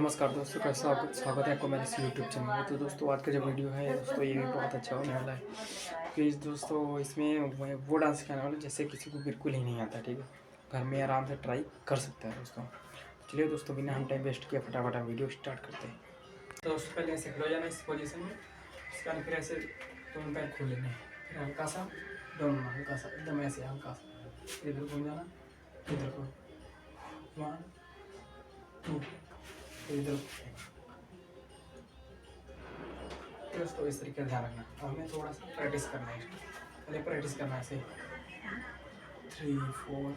नमस्कार दोस्तों, कैसा स्वागत है आपको मेरे इस यूट्यूब चैनल में। तो दोस्तों आज का जो वीडियो है दोस्तों ये भी बहुत अच्छा होने वाला है। प्लीज़ दोस्तों इसमें मैं वो डांस सिखाने वाला हूँ जैसे किसी को बिल्कुल ही नहीं आता। ठीक है, घर में आराम से ट्राई कर सकते हैं दोस्तों। चलिए दोस्तों, बिना हम टाइम वेस्ट किए फटाफट वीडियो स्टार्ट करते हैं। तो दोस्तों पहले ऐसे खड़े हो जाना इस पोजीशन में, इसके बाद फिर ऐसे दोनों पैर खोल लेने, फिर हल्का सा डाउन, हल्का सा एकदम ऐसे हल्का सा इधर घूम जाना, इधर को 1 2 इधर। दोस्तों इस तरीके से ध्यान रखना और हमें थोड़ा सा प्रैक्टिस करना है। पहले प्रैक्टिस करना है ऐसे 3 4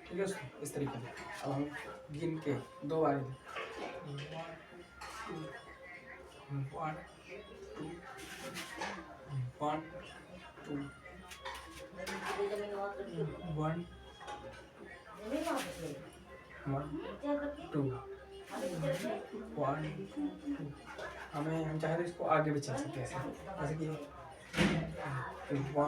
ठीक है दोस्तों, इस तरीके से। अब हम गिन के 2 बार 1 2 1 2 1 2 1 2 1 2। हम चाहे तो इसको आगे भी चल सकते हैं ऐसे, जैसे कि 1 2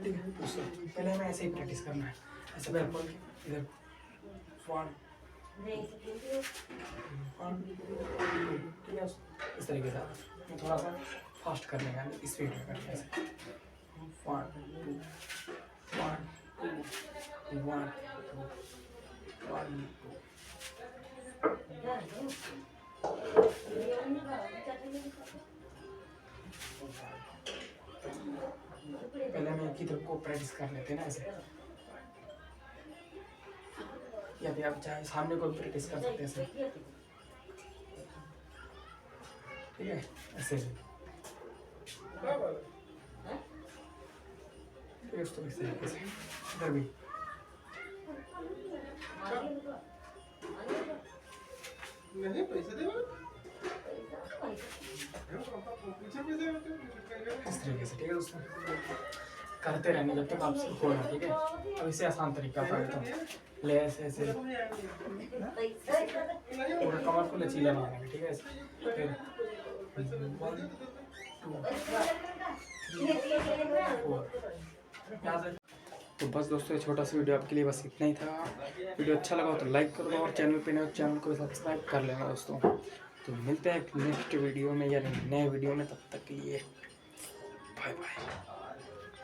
ठीक है दोस्तों, पहले हमें ऐसे ही प्रैक्टिस करना है। ऐसे पैर खोल के इधर 1 1 2, ठीक है इस तरीके से। मैं थोड़ा सा फास्ट करने का, स्पीड में करना है ऐसे 1 2 1 2 1 2 1 2। पहले हम एक ही तरफ को प्रैक्टिस कर लेते हैं ना ऐसे, या फिर आप चाहे सामने को भी प्रैक्टिस कर सकते हैं ऐसे, ठीक है ऐसे। दोस्तों इस तरीके से इधर भी इस तरीके से, ठीक है दोस्तों। करते रहने जब तक आप सीखो ना, ठीक है। अब इससे आसान तरीका है तो ले ऐसे ऐसे पूरा कमर को लचीला बनाना है, ठीक है। फिर 1 2 4। तो बस दोस्तों, छोटा सा वीडियो आपके लिए बस इतना ही था। वीडियो अच्छा लगा हो तो लाइक कर दो और चैनल पे नए चैनल को सब्सक्राइब कर लेना दोस्तों। तो मिलते हैं नेक्स्ट वीडियो में या नए वीडियो में, तब तक के लिए बाय बाय।